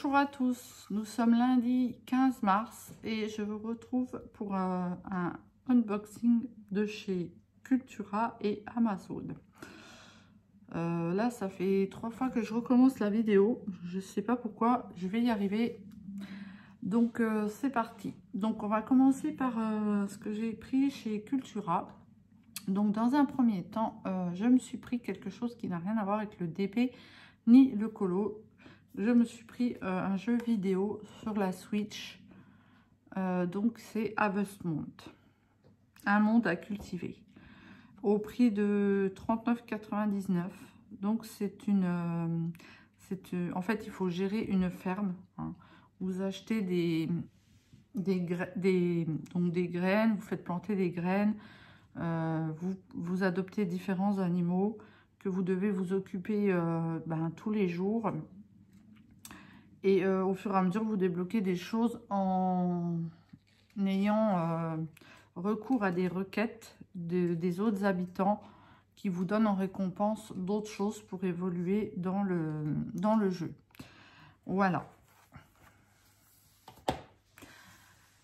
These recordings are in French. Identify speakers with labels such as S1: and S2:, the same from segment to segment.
S1: Bonjour à tous, nous sommes lundi 15 mars et je vous retrouve pour un unboxing de chez Cultura et Amazon. Là, ça fait 3 fois que je recommence la vidéo, je sais pas pourquoi, je vais y arriver. Donc c'est parti. Donc on va commencer par ce que j'ai pris chez Cultura. Donc dans un premier temps, je me suis pris quelque chose qui n'a rien à voir avec le DP ni le colo. Je me suis pris un jeu vidéo sur la Switch. Donc c'est Harvest Moon, un monde à cultiver, au prix de 39,99 €. Donc c'est une, en fait il faut gérer une ferme, hein. Vous achetez des graines, vous faites planter des graines, vous adoptez différents animaux que vous devez vous occuper tous les jours. Et au fur et à mesure, vous débloquez des choses en ayant recours à des requêtes des autres habitants qui vous donnent en récompense d'autres choses pour évoluer dans le jeu. Voilà.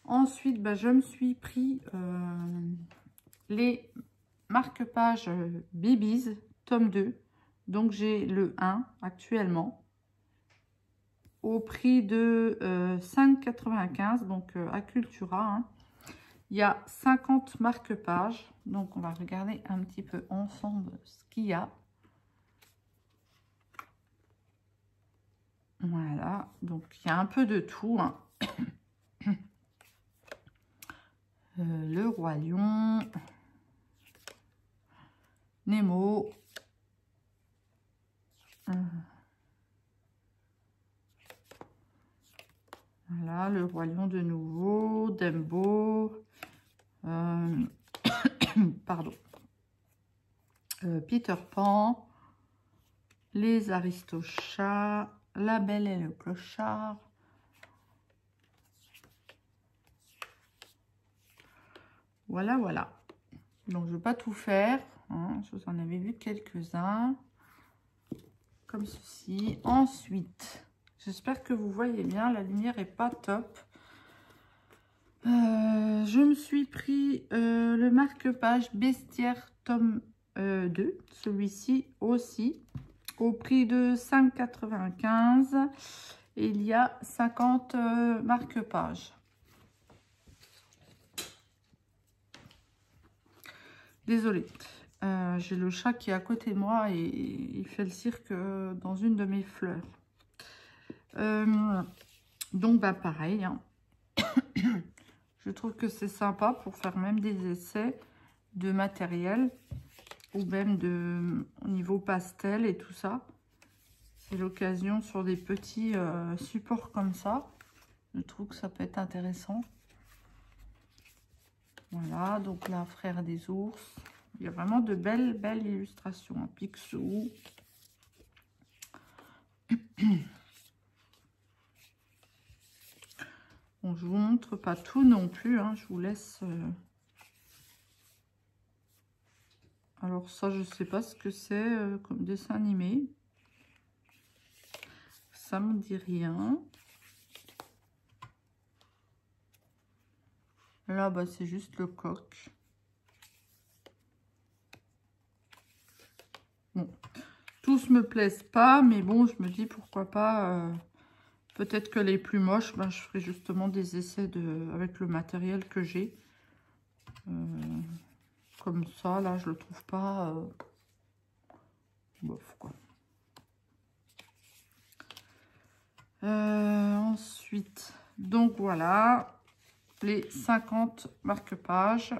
S1: Ensuite, je me suis pris les marque-pages Babies, tome 2. Donc, j'ai le 1 actuellement, au prix de 5,95 €, donc à Cultura, hein. Il y a 50 marque-pages, donc on va regarder un petit peu ensemble ce qu'il y a. Voilà, donc il y a un peu de tout, hein. Le Roi Lion, Nemo, voilà, le Roi Lion de nouveau, Dumbo, pardon, Peter Pan, les Aristochats, La Belle et le Clochard, voilà, voilà. Donc je ne vais pas tout faire, hein. Je vous en avais vu quelques-uns, comme ceci. Ensuite, j'espère que vous voyez bien, la lumière est pas top. Je me suis pris le marque-page Bestiaire tome 2, celui-ci aussi, au prix de 5,95 €. Et il y a 50 marque-pages. Désolée, j'ai le chat qui est à côté de moi et il fait le cirque dans une de mes fleurs. Donc pareil, hein. Je trouve que c'est sympa pour faire même des essais de matériel ou même au niveau pastel et tout ça. C'est l'occasion sur des petits supports comme ça. Je trouve que ça peut être intéressant. Voilà, donc là, Frère des ours. Il y a vraiment de belles illustrations, hein. Picsou. Bon, je vous montre pas tout non plus, hein. Je vous laisse... Alors ça, je sais pas ce que c'est comme dessin animé. Ça me dit rien. Là, c'est juste le coq. Bon, tous me plaisent pas, mais bon, je me dis pourquoi pas. Peut-être que les plus moches, je ferai justement des essais avec le matériel que j'ai. Comme ça, là, je le trouve pas bof, quoi. Ensuite, donc voilà, les 50 marque-pages.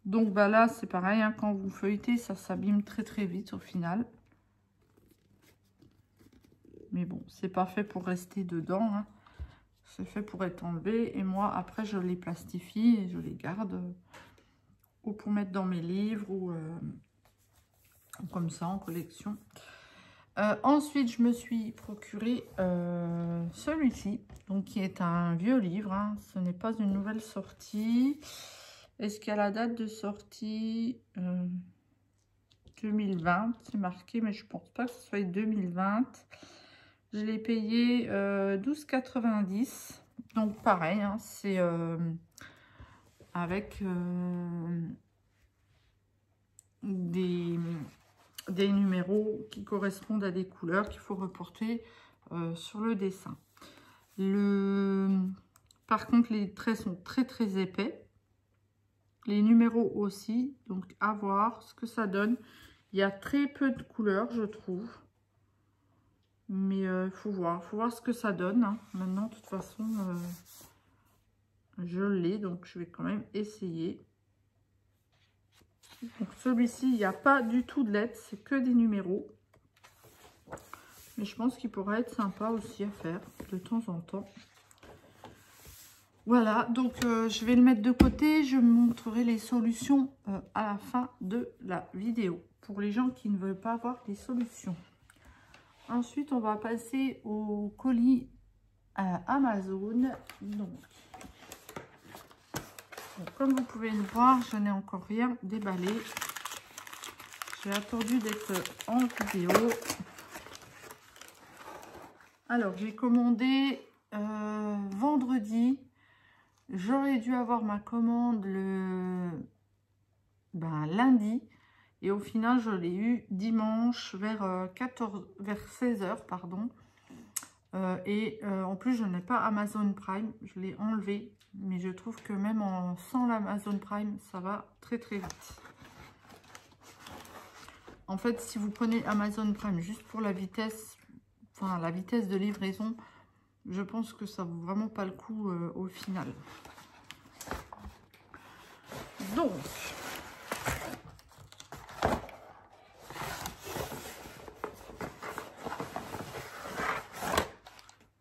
S1: Donc là, c'est pareil, hein, quand vous feuilletez, ça s'abîme très vite au final. Mais bon, c'est pas fait pour rester dedans, hein. C'est fait pour être enlevé. Et moi, après, je les plastifie et je les garde ou pour mettre dans mes livres ou comme ça en collection. Ensuite, je me suis procuré celui-ci, donc qui est un vieux livre, hein. Ce n'est pas une nouvelle sortie. Est-ce qu'il y a la date de sortie 2020, c'est marqué, mais je pense pas que ce soit 2020. Je l'ai payé 12,90 €. Donc pareil, hein, c'est avec des numéros qui correspondent à des couleurs qu'il faut reporter sur le dessin. Par contre, les traits sont très très épais. Les numéros aussi, donc à voir ce que ça donne. Il y a très peu de couleurs, je trouve. Mais il faut voir ce que ça donne. Hein. Maintenant, de toute façon, je l'ai, donc je vais quand même essayer. Donc celui-ci, il n'y a pas du tout de lettres, c'est que des numéros. Mais je pense qu'il pourrait être sympa aussi à faire de temps en temps. Voilà, donc je vais le mettre de côté. Je vous montrerai les solutions à la fin de la vidéo. Pour les gens qui ne veulent pas avoir les solutions. Ensuite, on va passer au colis Amazon. Donc, comme vous pouvez le voir, je n'ai encore rien déballé. J'ai attendu d'être en vidéo. Alors, j'ai commandé vendredi. J'aurais dû avoir ma commande le lundi. Et au final, je l'ai eu dimanche vers 16 h, pardon. En plus, je n'ai pas Amazon Prime. Je l'ai enlevé. Mais je trouve que même sans l'Amazon Prime, ça va très très vite. En fait, si vous prenez Amazon Prime juste pour la vitesse, enfin la vitesse de livraison, je pense que ça vaut vraiment pas le coup au final. Donc,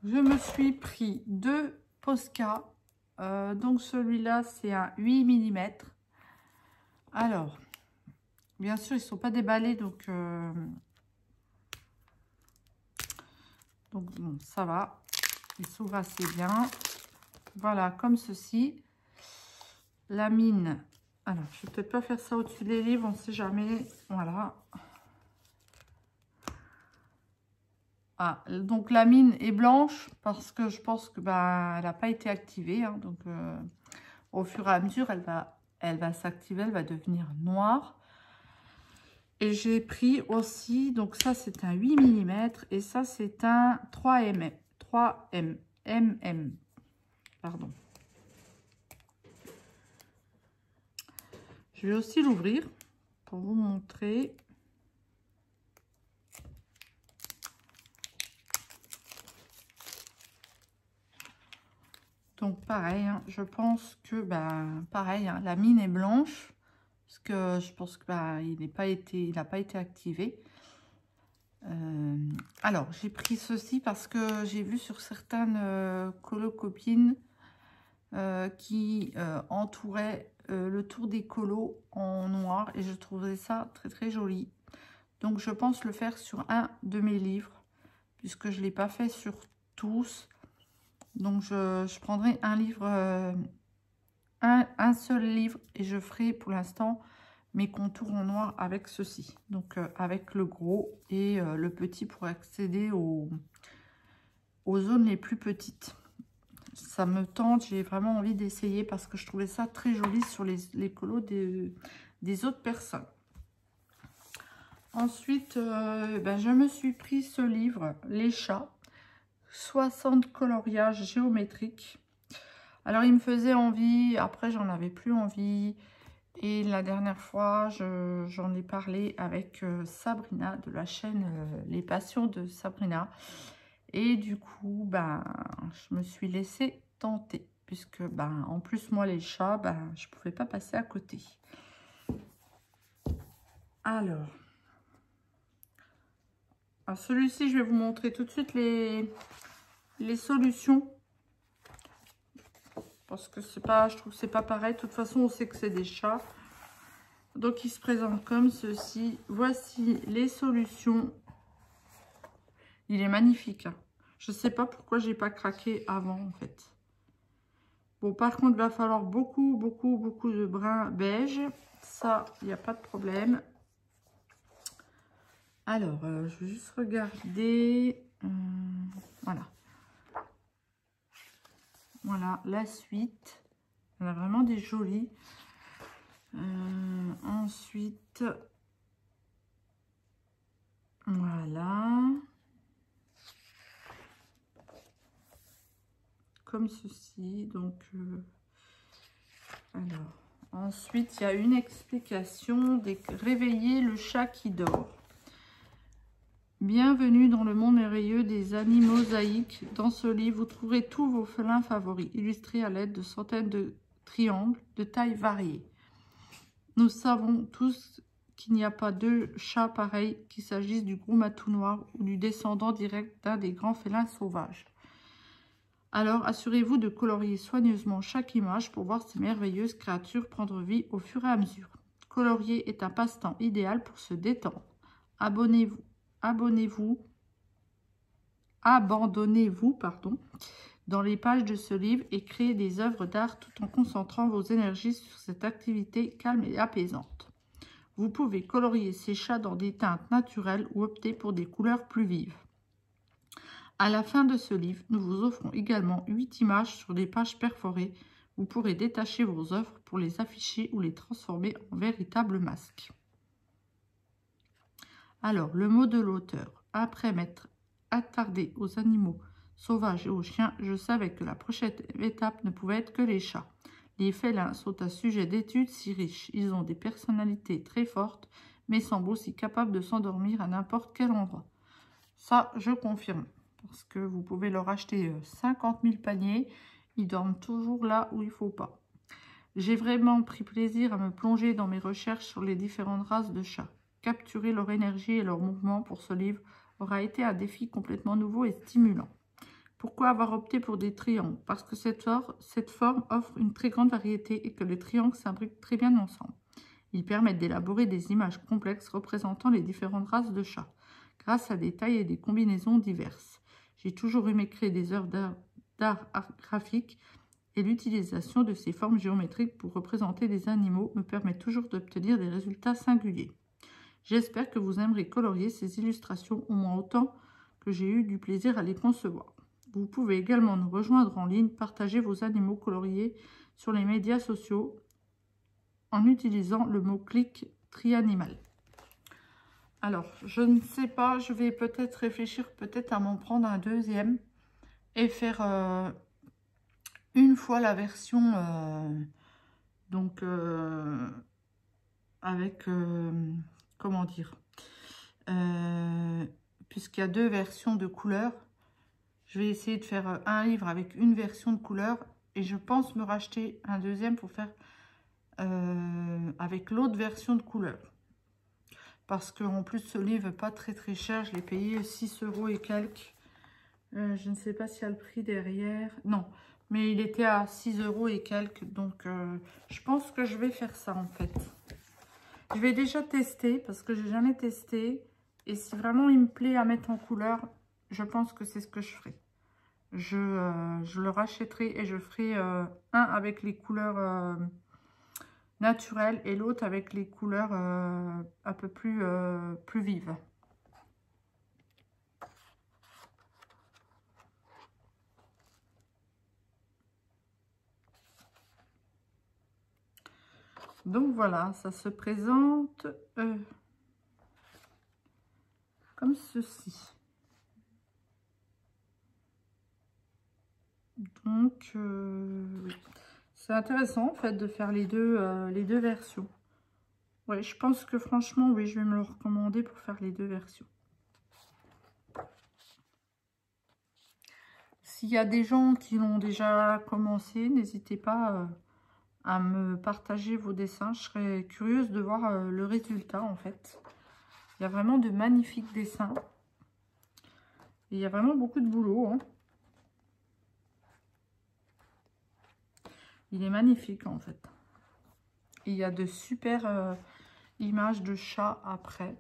S1: je me suis pris 2 Posca. Donc celui-là, c'est un 8 mm. Alors, bien sûr, ils ne sont pas déballés, donc bon, ça va. Ils s'ouvrent assez bien. Voilà, comme ceci. La mine. Alors, je vais peut-être pas faire ça au-dessus des livres, on ne sait jamais. Voilà. Ah, donc la mine est blanche parce que je pense que elle n'a pas été activée. Hein, donc, au fur et à mesure, elle va s'activer, elle va devenir noire. Et j'ai pris aussi, donc ça c'est un 8 mm et ça c'est un 3mm. Pardon. Je vais aussi l'ouvrir pour vous montrer. Donc pareil, hein, je pense que pareil, hein, la mine est blanche parce que je pense que il n'a pas été activé. Alors j'ai pris ceci parce que j'ai vu sur certaines colocopines qui entouraient le tour des colos en noir et je trouvais ça très très joli. Donc je pense le faire sur un de mes livres puisque je ne l'ai pas fait sur tous. Donc je prendrai un livre, un seul livre et je ferai pour l'instant mes contours en noir avec ceci. Donc avec le gros et le petit pour accéder aux zones les plus petites. Ça me tente, j'ai vraiment envie d'essayer parce que je trouvais ça très joli sur les colos des autres personnes. Ensuite, je me suis pris ce livre, Les chats, 60 coloriages géométriques. Alors, il me faisait envie, après j'en avais plus envie. Et la dernière fois, j'en ai parlé avec Sabrina de la chaîne Les Passions de Sabrina. Et du coup, je me suis laissée tenter. Puisque, en plus, moi, les chats, je ne pouvais pas passer à côté. Alors celui-ci, je vais vous montrer tout de suite les solutions. Parce que c'est pas, je trouve que c'est pas pareil. De toute façon, on sait que c'est des chats. Donc, il se présente comme ceci. Voici les solutions. Il est magnifique. Hein. Je ne sais pas pourquoi j'ai pas craqué avant, en fait. Bon, par contre, il va falloir beaucoup de brun beige. Ça, il n'y a pas de problème. Alors, je vais juste regarder. Voilà. Voilà la suite. Elle a vraiment des jolis. Ensuite, voilà. Comme ceci. Donc, alors, ensuite, il y a une explication des réveiller le chat qui dort. Bienvenue dans le monde merveilleux des animaux mosaïques. Dans ce livre, vous trouverez tous vos félins favoris, illustrés à l'aide de centaines de triangles de tailles variées. Nous savons tous qu'il n'y a pas deux chats pareils, qu'il s'agisse du gros matou noir ou du descendant direct d'un des grands félins sauvages. Alors, assurez-vous de colorier soigneusement chaque image pour voir ces merveilleuses créatures prendre vie au fur et à mesure. Colorier est un passe-temps idéal pour se détendre. Abandonnez-vous dans les pages de ce livre et créez des œuvres d'art tout en concentrant vos énergies sur cette activité calme et apaisante. Vous pouvez colorier ces chats dans des teintes naturelles ou opter pour des couleurs plus vives. À la fin de ce livre, nous vous offrons également 8 images sur des pages perforées. Vous pourrez détacher vos œuvres pour les afficher ou les transformer en véritables masques. Alors, le mot de l'auteur. Après m'être attardé aux animaux sauvages et aux chiens, je savais que la prochaine étape ne pouvait être que les chats. Les félins sont un sujet d'étude si riche. Ils ont des personnalités très fortes, mais semblent aussi capables de s'endormir à n'importe quel endroit. Ça, je confirme. Parce que vous pouvez leur acheter 50 000 paniers. Ils dorment toujours là où il ne faut pas. J'ai vraiment pris plaisir à me plonger dans mes recherches sur les différentes races de chats. Capturer leur énergie et leur mouvement pour ce livre aura été un défi complètement nouveau et stimulant. Pourquoi avoir opté pour des triangles? Parce que cette forme offre une très grande variété et que les triangles s'imbriquent très bien ensemble. Ils permettent d'élaborer des images complexes représentant les différentes races de chats, grâce à des tailles et des combinaisons diverses. J'ai toujours aimé créer des œuvres d'art graphique et l'utilisation de ces formes géométriques pour représenter des animaux me permet toujours d'obtenir des résultats singuliers. J'espère que vous aimerez colorier ces illustrations au moins autant que j'ai eu du plaisir à les concevoir. Vous pouvez également nous rejoindre en ligne, partager vos animaux coloriés sur les médias sociaux en utilisant le mot-clic Trianimal. Alors, je ne sais pas, je vais peut-être réfléchir à m'en prendre un deuxième et faire une fois la version avec comment dire, puisqu'il y a deux versions de couleurs, je vais essayer de faire un livre avec une version de couleur et je pense me racheter un deuxième pour faire avec l'autre version de couleur. Parce qu'en plus ce livre n'est pas très cher, je l'ai payé 6 € et quelques. Je ne sais pas s'il y a le prix derrière, non, mais il était à 6 € et quelques, donc je pense que je vais faire ça en fait. Je vais déjà tester parce que j'ai jamais testé. Et si vraiment il me plaît à mettre en couleur, je pense que c'est ce que je ferai. Je le rachèterai et je ferai un avec les couleurs naturelles et l'autre avec les couleurs un peu plus vives. Donc voilà, ça se présente comme ceci. Donc, oui. C'est intéressant en fait de faire les deux versions. Ouais, je pense que franchement, oui, je vais me le recommander pour faire les deux versions. S'il y a des gens qui l'ont déjà commencé, n'hésitez pas à me partager vos dessins. Je serais curieuse de voir le résultat en fait. Il y a vraiment de magnifiques dessins. Et il y a vraiment beaucoup de boulot. Hein. Il est magnifique en fait. Et il y a de super images de chats après.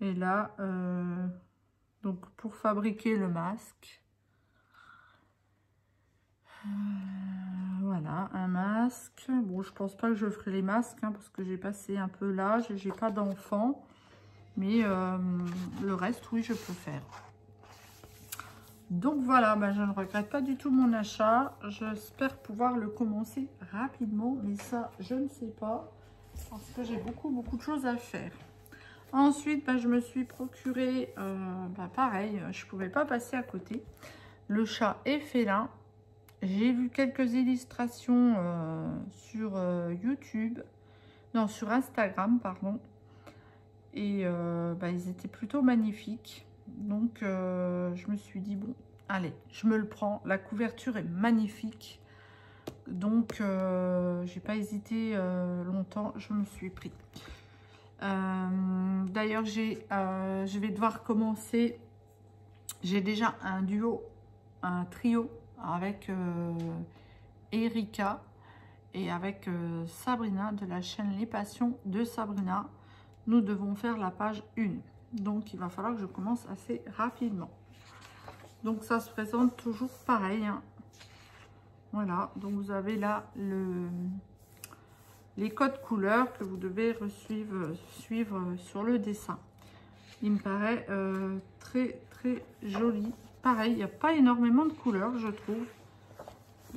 S1: Et là, donc pour fabriquer le masque, voilà, Voilà, un masque. Bon, je pense pas que je ferai les masques, hein, parce que j'ai passé un peu l'âge et j'ai pas d'enfant. Mais le reste, oui, je peux faire. Donc voilà, je ne regrette pas du tout mon achat. J'espère pouvoir le commencer rapidement, mais ça, je ne sais pas, parce que j'ai beaucoup de choses à faire. Ensuite, je me suis procuré, pareil, je ne pouvais pas passer à côté, le chat et félin. J'ai vu quelques illustrations sur YouTube, non, sur Instagram, pardon. Et ils étaient plutôt magnifiques. Donc, je me suis dit, bon, allez, je me le prends. La couverture est magnifique. Donc, j'ai pas hésité longtemps. Je me suis pris. D'ailleurs, je vais devoir commencer. J'ai déjà un duo, un trio avec Erika et avec Sabrina de la chaîne Les Passions de Sabrina. Nous devons faire la page 1. Donc, il va falloir que je commence assez rapidement. Donc, ça se présente toujours pareil, hein. Voilà. Donc, vous avez là les codes couleurs que vous devez suivre sur le dessin. Il me paraît très joli. Pareil, il n'y a pas énormément de couleurs, je trouve.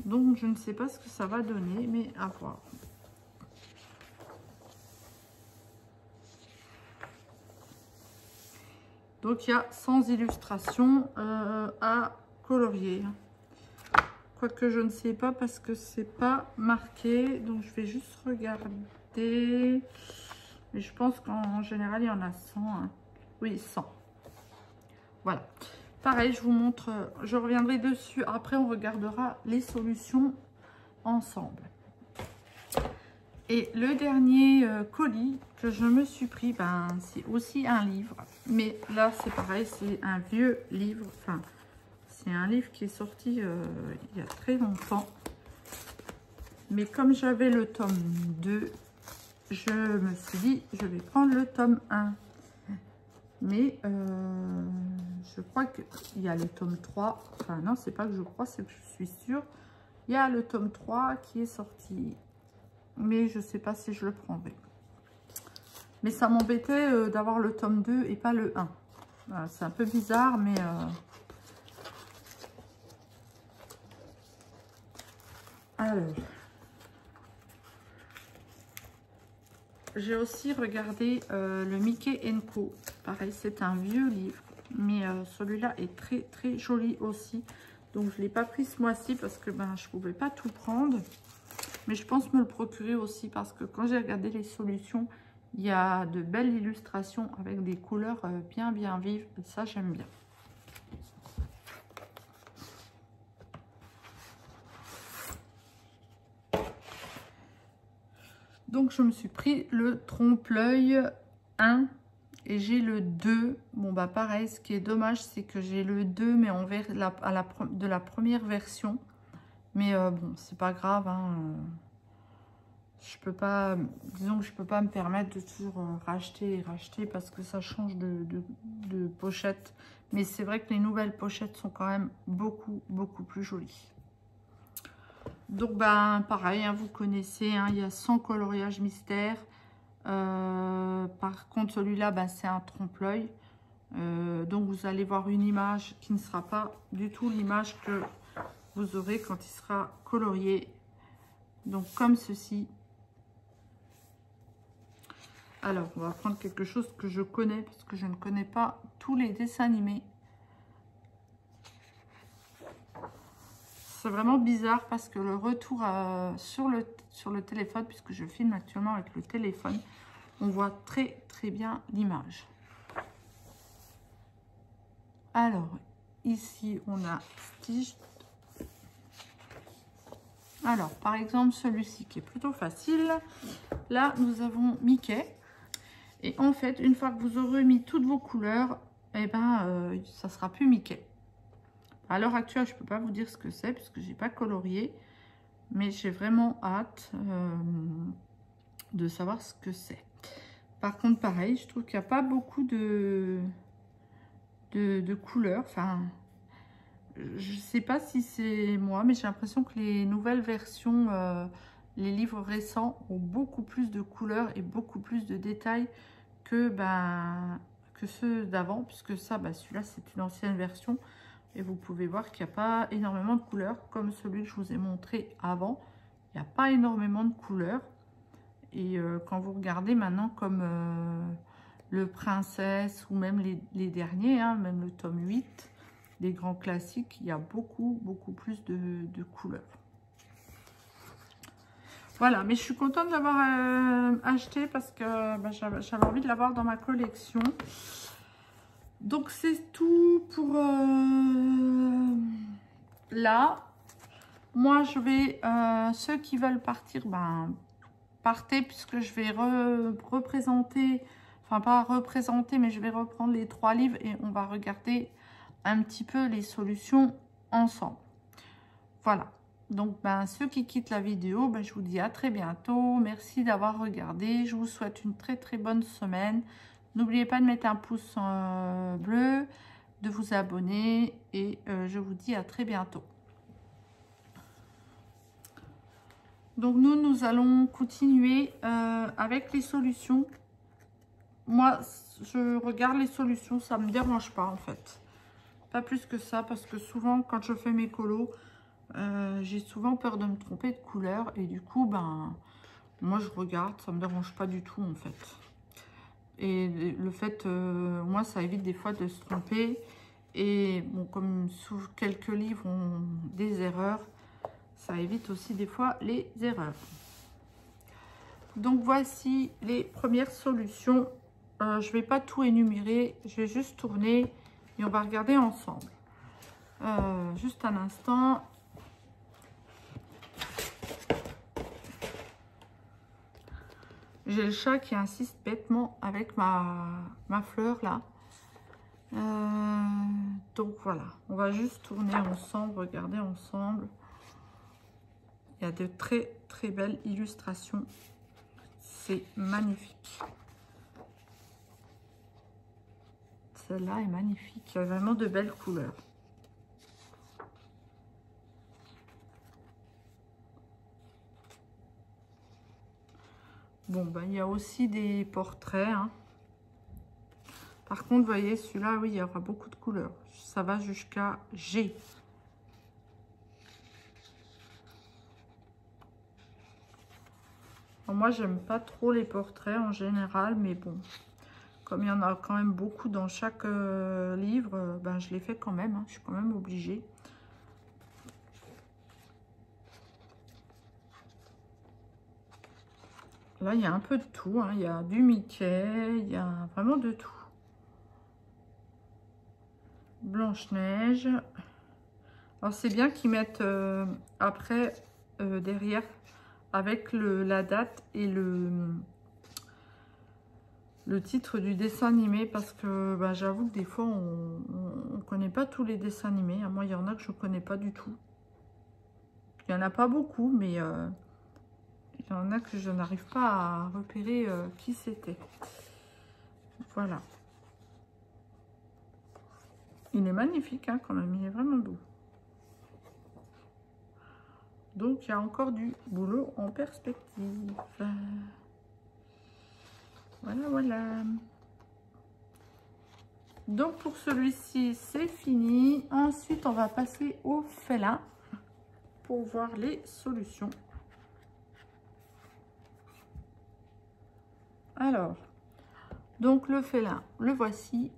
S1: Donc, je ne sais pas ce que ça va donner, mais à voir. Donc, il y a 100 illustrations à colorier. Quoique, je ne sais pas parce que c'est pas marqué. Donc, je vais juste regarder. Mais je pense qu'en général, il y en a 100. Hein. Oui, 100. Voilà. Pareil, je vous montre. Je reviendrai dessus. Après, on regardera les solutions ensemble. Et le dernier colis que je me suis pris, c'est aussi un livre. Mais là, c'est pareil, c'est un vieux livre. Enfin, c'est un livre qui est sorti il y a très longtemps. Mais comme j'avais le tome 2, je me suis dit, je vais prendre le tome 1. Mais je crois qu'il y a le tome 3. Enfin, non, c'est pas que je crois, c'est que je suis sûre. Il y a le tome 3 qui est sorti. Mais je ne sais pas si je le prendrai. Mais ça m'embêtait d'avoir le tome 2 et pas le 1. Voilà, c'est un peu bizarre, mais... Alors... J'ai aussi regardé le Mickey & Co. Pareil, c'est un vieux livre. Mais celui-là est très joli aussi. Donc, je ne l'ai pas pris ce mois-ci parce que je ne pouvais pas tout prendre. Mais je pense me le procurer aussi parce que quand j'ai regardé les solutions, il y a de belles illustrations avec des couleurs bien vives. Et ça, j'aime bien. Donc, je me suis pris le trompe-l'œil 1 et j'ai le 2. Bon, pareil, ce qui est dommage, c'est que j'ai le 2, mais on verra de la première version. Mais bon, c'est pas grave, hein. Je peux pas, disons que je peux pas me permettre de toujours racheter parce que ça change de pochette. Mais c'est vrai que les nouvelles pochettes sont quand même beaucoup plus jolies. Donc pareil, hein, vous connaissez, hein, il y a 100 coloriages mystères. Par contre, celui-là, c'est un trompe-l'œil. Donc vous allez voir une image qui ne sera pas du tout l'image que vous aurez quand il sera colorié. Donc comme ceci. Alors, on va prendre quelque chose que je connais parce que je ne connais pas tous les dessins animés. C'est vraiment bizarre parce que le retour sur le téléphone, puisque je filme actuellement avec le téléphone, on voit très bien l'image. Alors, ici, on a Stitch. Alors, par exemple, celui-ci qui est plutôt facile. Là, nous avons Mickey. Et en fait, une fois que vous aurez mis toutes vos couleurs, ça sera plus Mickey. À l'heure actuelle, je ne peux pas vous dire ce que c'est puisque je n'ai pas colorié. Mais j'ai vraiment hâte de savoir ce que c'est. Par contre, pareil, je trouve qu'il n'y a pas beaucoup de couleurs. Enfin, je sais pas si c'est moi, mais j'ai l'impression que les nouvelles versions, les livres récents ont beaucoup plus de couleurs et beaucoup plus de détails que, que ceux d'avant, puisque ça, celui-là, c'est une ancienne version. Et vous pouvez voir qu'il n'y a pas énormément de couleurs, comme celui que je vous ai montré avant. Il n'y a pas énormément de couleurs. Et quand vous regardez maintenant comme le Princesse ou même les derniers, hein, même le tome 8, les grands classiques, il y a beaucoup plus de couleurs. Voilà, mais je suis contente de l'avoir acheté parce que j'avais envie de l'avoir dans ma collection. Donc c'est tout pour là. Moi je vais, ceux qui veulent partir, partez, puisque je vais représenter, enfin pas représenter, mais je vais reprendre les 3 livres et on va regarder un petit peu les solutions ensemble. Voilà. Donc, ceux qui quittent la vidéo, je vous dis à très bientôt. Merci d'avoir regardé. Je vous souhaite une très bonne semaine. N'oubliez pas de mettre un pouce bleu, de vous abonner et je vous dis à très bientôt. Donc, nous allons continuer avec les solutions. Moi, je regarde les solutions, ça ne me dérange pas en fait. Pas plus que ça, parce que souvent, quand je fais mes colos, j'ai souvent peur de me tromper de couleur et du coup moi je regarde, ça me dérange pas du tout en fait. Et le fait, moi ça évite des fois de se tromper et bon, comme quelques livres ont des erreurs, ça évite aussi des fois les erreurs. Donc voici les premières solutions. Je vais pas tout énumérer, je vais juste tourner et on va regarder ensemble. Juste un instant. J'ai le chat qui insiste bêtement avec ma fleur là. Donc voilà, on va juste tourner ensemble, regarder ensemble. Il y a de très belles illustrations. C'est magnifique. Celle-là est magnifique. Il y a vraiment de belles couleurs. Bon, il y a aussi des portraits. Hein. Par contre, vous voyez, celui-là, oui, il y aura beaucoup de couleurs. Ça va jusqu'à G. Alors, moi, j'aime pas trop les portraits en général, mais bon, comme il y en a quand même beaucoup dans chaque livre, je les fais quand même. Hein, je suis quand même obligée. Là, il y a un peu de tout. Hein. Il y a du Mickey, il y a vraiment de tout. Blanche-Neige. Alors, c'est bien qu'ils mettent après, derrière, avec la date et le titre du dessin animé. Parce que j'avoue que des fois, on ne connaît pas tous les dessins animés. Moi, il y en a que je ne connais pas du tout. Il n'y en a pas beaucoup, mais... il y en a que je n'arrive pas à repérer qui c'était. Voilà. Il est magnifique hein, quand même, il est vraiment beau. Donc il y a encore du boulot en perspective. Voilà. Donc pour celui-ci, c'est fini. Ensuite, on va passer au félin pour voir les solutions. Alors, donc le félin, le voici.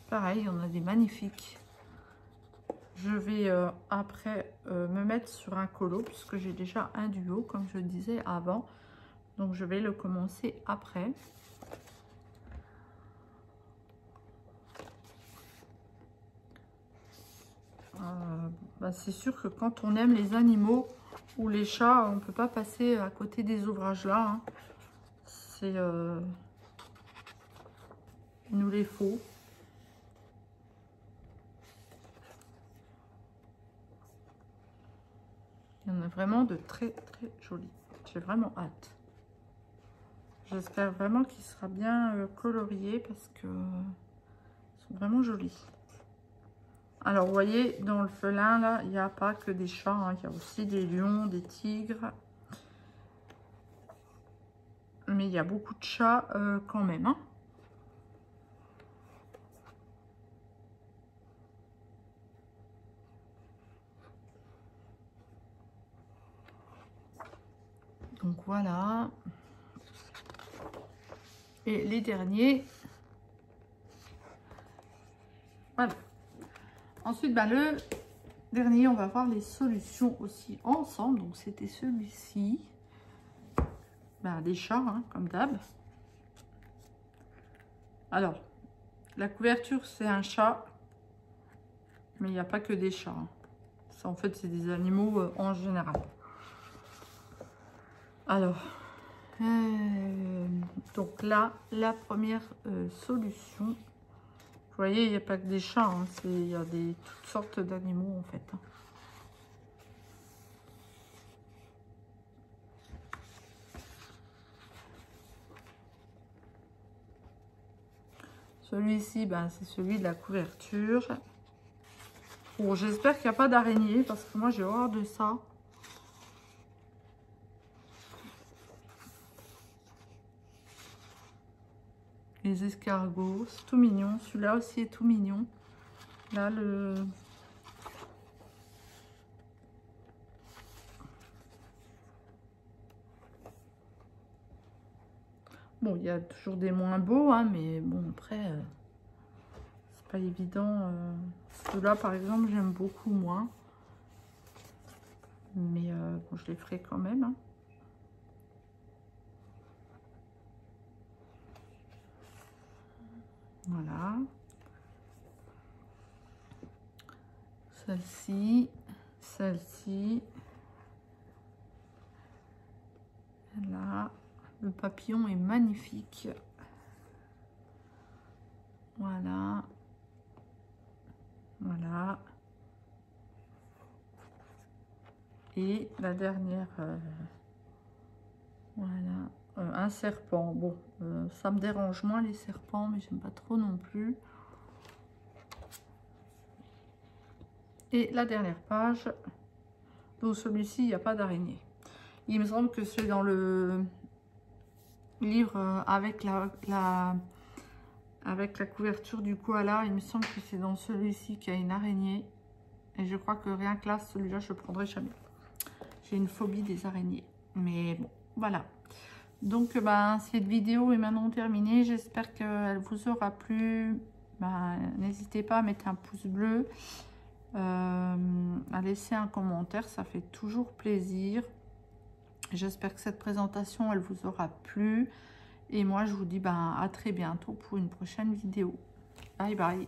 S1: Pareil, on a des magnifiques. Je vais après me mettre sur un colo puisque j'ai déjà un duo comme je le disais avant. Donc je vais le commencer après. C'est sûr que quand on aime les animaux ou les chats, on ne peut pas passer à côté des ouvrages là. Hein. C'est... il nous les faut. Il y en a vraiment de très très jolis. J'ai vraiment hâte. J'espère vraiment qu'il sera bien colorié parce que ils sont vraiment jolis. Alors, vous voyez, dans le felin, là, il n'y a pas que des chats. Hein, il y a aussi des lions, des tigres. Mais il y a beaucoup de chats quand même. Hein. Donc, voilà. Et les derniers. Voilà. Ensuite, bah, le dernier, on va voir les solutions aussi ensemble. Donc, c'était celui-ci. Bah, des chats, hein, comme d'hab. Alors, la couverture, c'est un chat. Mais il n'y a pas que des chats. Hein. Ça, en fait, c'est des animaux en général. Alors, donc là, la première solution, vous voyez, il n'y a pas que des chats, hein, il y a toutes sortes d'animaux en fait. Hein. Celui-ci, ben, c'est celui de la couverture. Bon, j'espère qu'il n'y a pas d'araignée parce que moi j'ai horreur de ça. Les escargots, c'est tout mignon. Celui-là aussi est tout mignon. Là, le... Bon, il y a toujours des moins beaux, hein, mais bon, après, c'est pas évident. Ceux-là, par exemple, j'aime beaucoup moins. Mais bon, je les ferai quand même. Hein. Voilà. Celle-ci. Celle-ci. Là. Le papillon est magnifique. Voilà. Voilà. Et la dernière, voilà, un serpent. Bon, ça me dérange moins les serpents, mais j'aime pas trop non plus. Et la dernière page, donc celui-ci, il n'y a pas d'araignée. Il me semble que c'est dans le livre avec avec la couverture du koala. Il me semble que c'est dans celui-ci qu'il y a une araignée. Et je crois que rien que là, celui-là, je ne prendrai jamais. J'ai une phobie des araignées. Mais bon, voilà. Donc, ben, cette vidéo est maintenant terminée. J'espère qu'elle vous aura plu. Ben, n'hésitez pas à mettre un pouce bleu. À laisser un commentaire. Ça fait toujours plaisir. J'espère que cette présentation, elle vous aura plu. Et moi, je vous dis ben, à très bientôt pour une prochaine vidéo. Bye bye.